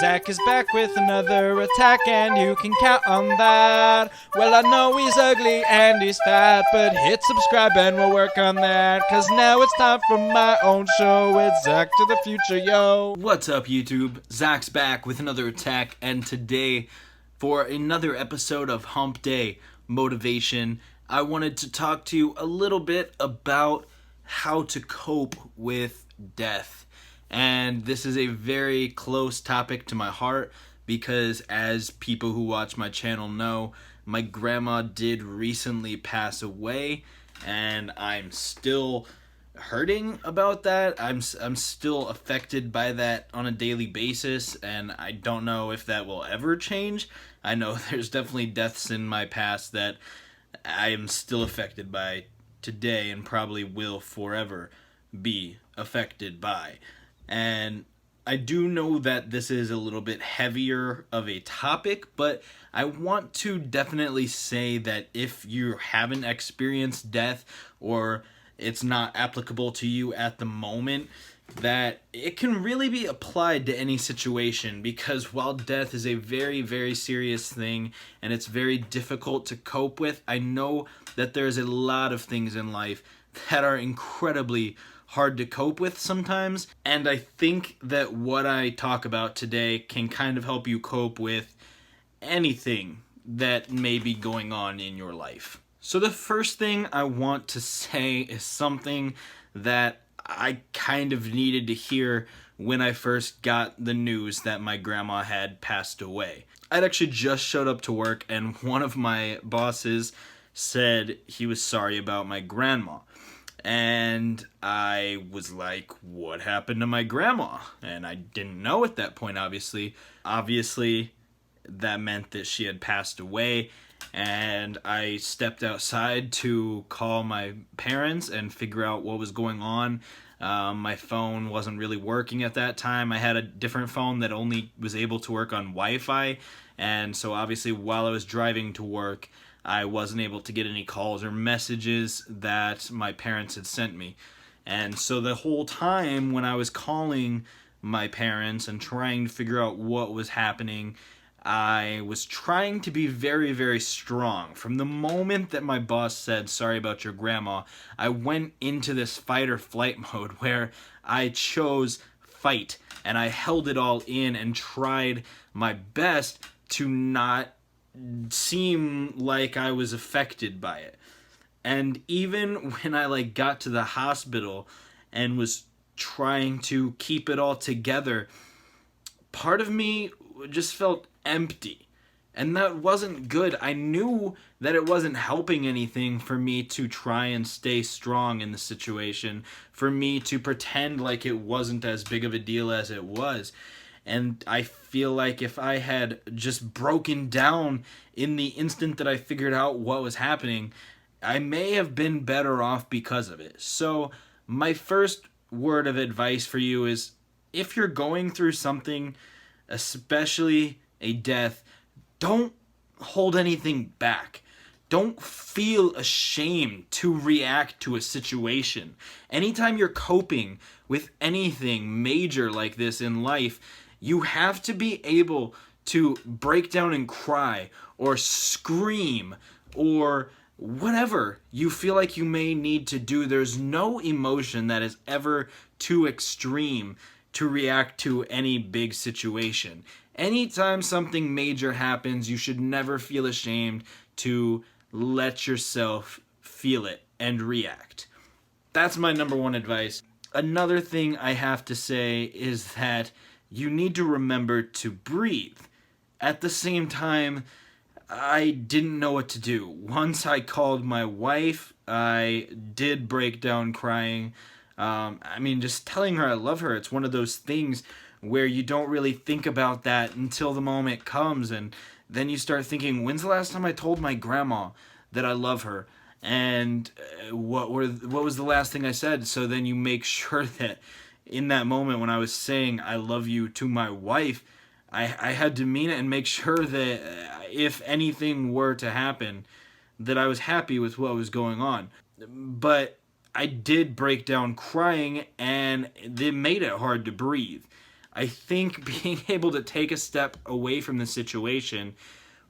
Zach is back with another attack, and you can count on that. Well, I know he's ugly and he's fat, but hit subscribe and we'll work on that. Cause now it's time for my own show. It's Zach to the future, yo. What's up, YouTube? Zach's back with another attack, and today, for another episode of Hump Day Motivation, I wanted to talk to you a little bit about how to cope with death. And this is a very close topic to my heart because, as people who watch my channel know, my grandma did recently pass away, and I'm still hurting about that. I'm still affected by that on a daily basis, and I don't know if that will ever change. I know there's definitely deaths in my past that I am still affected by today and probably will forever be affected by. And I do know that this is a little bit heavier of a topic, but I want to definitely say that if you haven't experienced death or it's not applicable to you at the moment, that it can really be applied to any situation, because while death is a very, very serious thing and it's very difficult to cope with, I know that there's a lot of things in life that are incredibly hard to cope with sometimes, and I think that what I talk about today can kind of help you cope with anything that may be going on in your life. So the first thing I want to say is something that I kind of needed to hear when I first got the news that my grandma had passed away. I'd actually just showed up to work, and one of my bosses said he was sorry about my grandma. And I was like, what happened to my grandma? And I didn't know at that point, obviously. Obviously, that meant that she had passed away. And I stepped outside to call my parents and figure out what was going on. My phone wasn't really working at that time. I had a different phone that only was able to work on Wi-Fi. And so obviously while I was driving to work, I wasn't able to get any calls or messages that my parents had sent me. And so the whole time when I was calling my parents and trying to figure out what was happening, I was trying to be very, very strong. From the moment that my boss said, sorry about your grandma, I went into this fight or flight mode where I chose fight, and I held it all in and tried my best to not seem like I was affected by it. And even when I got to the hospital and was trying to keep it all together, part of me just felt empty, and that wasn't good. I knew that it wasn't helping anything for me to try and stay strong in the situation, for me to pretend like it wasn't as big of a deal as it was. And I feel like if I had just broken down in the instant that I figured out what was happening, I may have been better off because of it. So my first word of advice for you is, if you're going through something, especially a death, don't hold anything back. Don't feel ashamed to react to a situation. Anytime you're coping with anything major like this in life, you have to be able to break down and cry or scream or whatever you feel like you may need to do. There's no emotion that is ever too extreme to react to any big situation. Anytime something major happens, you should never feel ashamed to let yourself feel it and react. That's my number one advice. Another thing I have to say is that you need to remember to breathe. At the same time, I didn't know what to do. Once I called my wife, I did break down crying. Just telling her I love her, it's one of those things where you don't really think about that until the moment comes, and then you start thinking, when's the last time I told my grandma that I love her? And what was the last thing I said? So then you make sure that in that moment when I was saying I love you to my wife, I had to mean it and make sure that if anything were to happen, that I was happy with what was going on. But I did break down crying, and it made it hard to breathe. I think being able to take a step away from the situation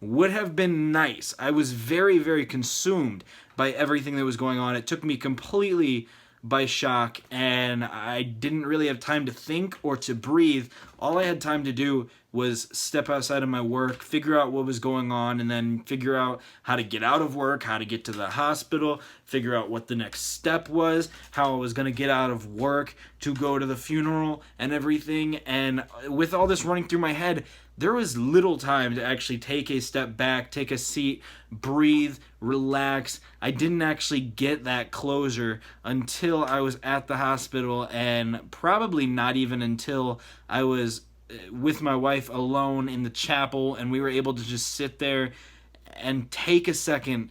would have been nice. I was very, very consumed by everything that was going on. It took me completely by shock, and I didn't really have time to think or to breathe. All I had time to do was step outside of my work, figure out what was going on, and then figure out how to get out of work, how to get to the hospital, figure out what the next step was, how I was going to get out of work to go to the funeral and everything. And with all this running through my head, there was little time to actually take a step back, take a seat, breathe, relax. I didn't actually get that closure until I was at the hospital, and probably not even until I was with my wife alone in the chapel, and we were able to just sit there and take a second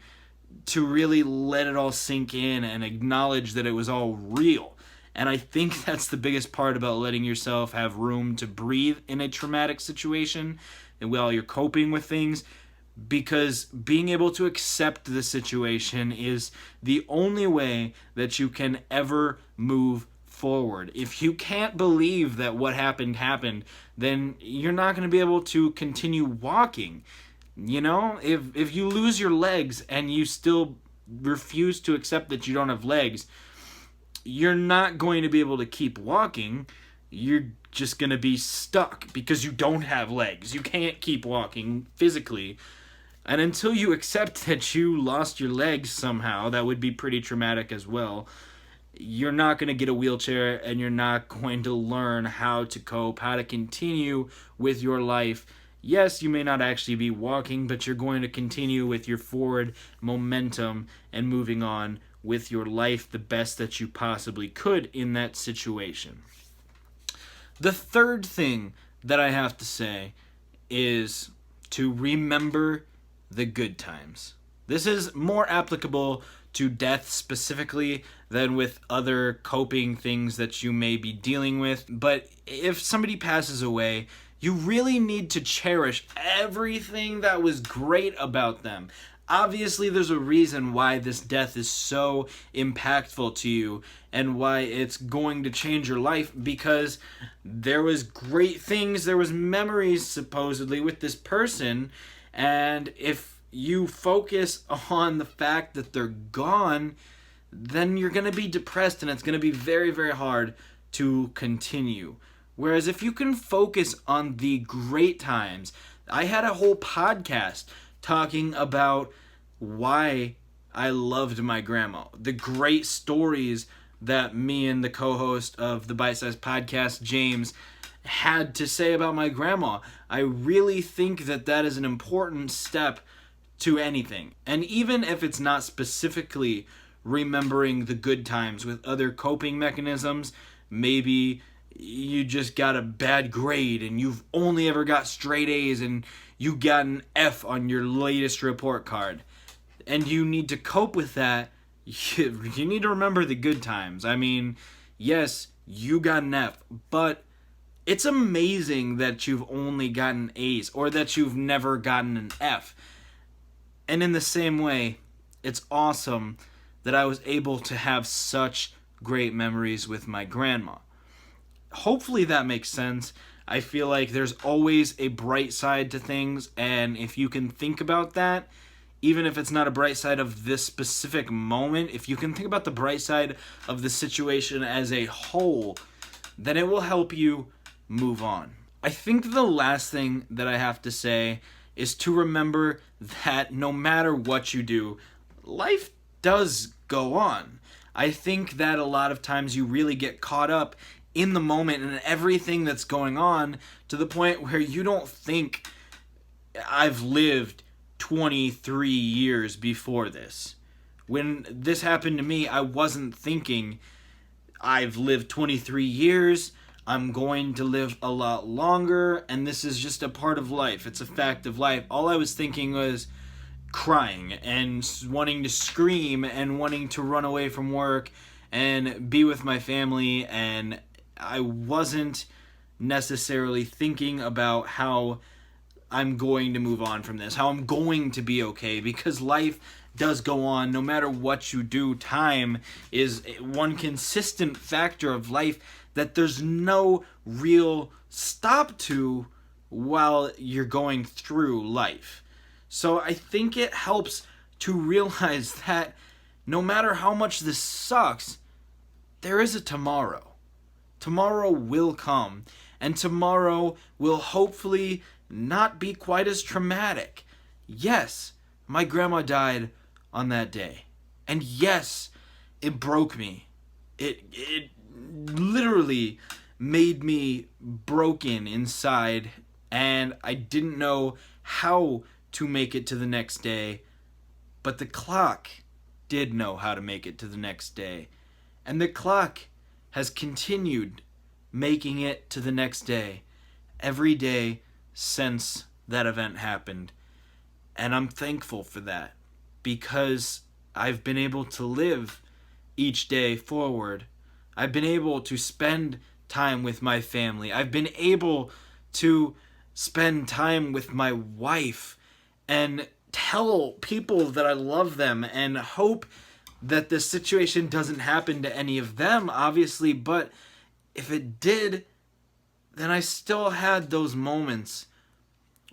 to really let it all sink in and acknowledge that it was all real. And I think that's the biggest part about letting yourself have room to breathe in a traumatic situation and while you're coping with things, because being able to accept the situation is the only way that you can ever move forward. If you can't believe that what happened, then you're not going to be able to continue walking. You know, if you lose your legs and you still refuse to accept that you don't have legs, you're not going to be able to keep walking. You're just going to be stuck because you don't have legs. You can't keep walking physically. And until you accept that you lost your legs somehow, that would be pretty traumatic as well, you're not going to get a wheelchair, and you're not going to learn how to cope, how to continue with your life. Yes, you may not actually be walking, but you're going to continue with your forward momentum and moving on with your life the best that you possibly could in that situation. The third thing that I have to say is to remember the good times. This is more applicable to death specifically than with other coping things that you may be dealing with. But if somebody passes away, you really need to cherish everything that was great about them. Obviously, there's a reason why this death is so impactful to you and why it's going to change your life, because there was great things, there was memories supposedly with this person, and if you focus on the fact that they're gone, then you're going to be depressed, and it's going to be very, very hard to continue. Whereas if you can focus on the great times, I had a whole podcast talking about why I loved my grandma, the great stories that me and the co-host of the Bite Size Podcast, James, had to say about my grandma. I really think that that is an important step to anything. And even if it's not specifically remembering the good times with other coping mechanisms, maybe you just got a bad grade and you've only ever got straight A's and you got an F on your latest report card, and you need to cope with that. You need to remember the good times. I mean, yes, you got an F, but it's amazing that you've only gotten A's or that you've never gotten an F. And in the same way, it's awesome that I was able to have such great memories with my grandma. Hopefully that makes sense. I feel like there's always a bright side to things, and if you can think about that, even if it's not a bright side of this specific moment, if you can think about the bright side of the situation as a whole, then it will help you move on. I think the last thing that I have to say is to remember that no matter what you do, life does go on. I think that a lot of times you really get caught up in the moment and everything that's going on to the point where you don't think, I've lived 23 years before this. When this happened to me, I wasn't thinking, I've lived 23 years, I'm going to live a lot longer, and this is just a part of life. It's a fact of life. All I was thinking was crying and wanting to scream and wanting to run away from work and be with my family, and I wasn't necessarily thinking about how I'm going to move on from this, how I'm going to be okay, because life does go on no matter what you do. Time is one consistent factor of life that there's no real stop to while you're going through life. So I think it helps to realize that no matter how much this sucks, there is a tomorrow. Tomorrow will come, and tomorrow will hopefully not be quite as traumatic. Yes, my grandma died on that day. And yes, it broke me. It literally made me broken inside, and I didn't know how to make it to the next day. But the clock did know how to make it to the next day. And the clock has continued making it to the next day every day since that event happened. And I'm thankful for that, because I've been able to live each day forward. I've been able to spend time with my family. I've been able to spend time with my wife and tell people that I love them and hope that this situation doesn't happen to any of them, obviously, but if it did, then I still had those moments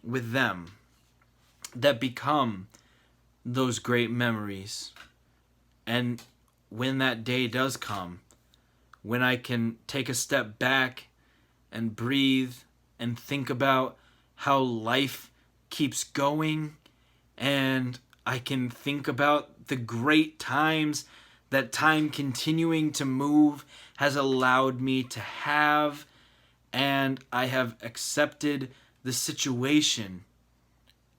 with them that become those great memories. And when that day does come, when I can take a step back and breathe and think about how life keeps going, and I can think about the great times that time continuing to move has allowed me to have, and I have accepted the situation,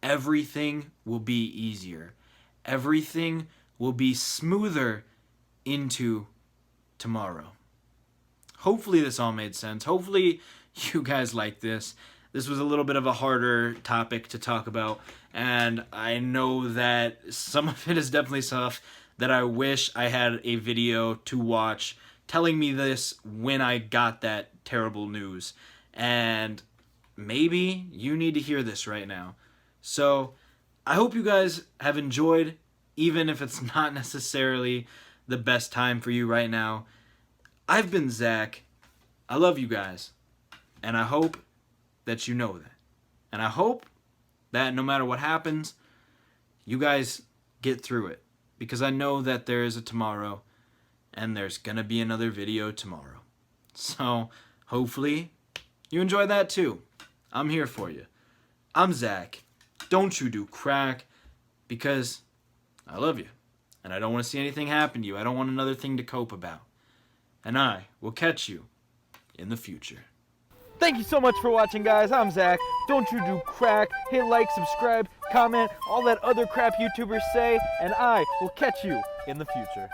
everything will be easier. Everything will be smoother into tomorrow. Hopefully this all made sense. Hopefully you guys like this. This was a little bit of a harder topic to talk about, and I know that some of it is definitely stuff that I wish I had a video to watch telling me this when I got that terrible news. And maybe you need to hear this right now. So I hope you guys have enjoyed, even if it's not necessarily the best time for you right now. I've been Zach. I love you guys. And I hope that you know that. And I hope that no matter what happens, you guys get through it. Because I know that there is a tomorrow, and there's gonna be another video tomorrow. So hopefully you enjoy that too. I'm here for you. I'm Zach. Don't you do crack, because I love you. And I don't want to see anything happen to you. I don't want another thing to cope about. And I will catch you in the future. Thank you so much for watching, guys. I'm Zach. Don't you do crack. Hit like, subscribe, comment, all that other crap YouTubers say, and I will catch you in the future.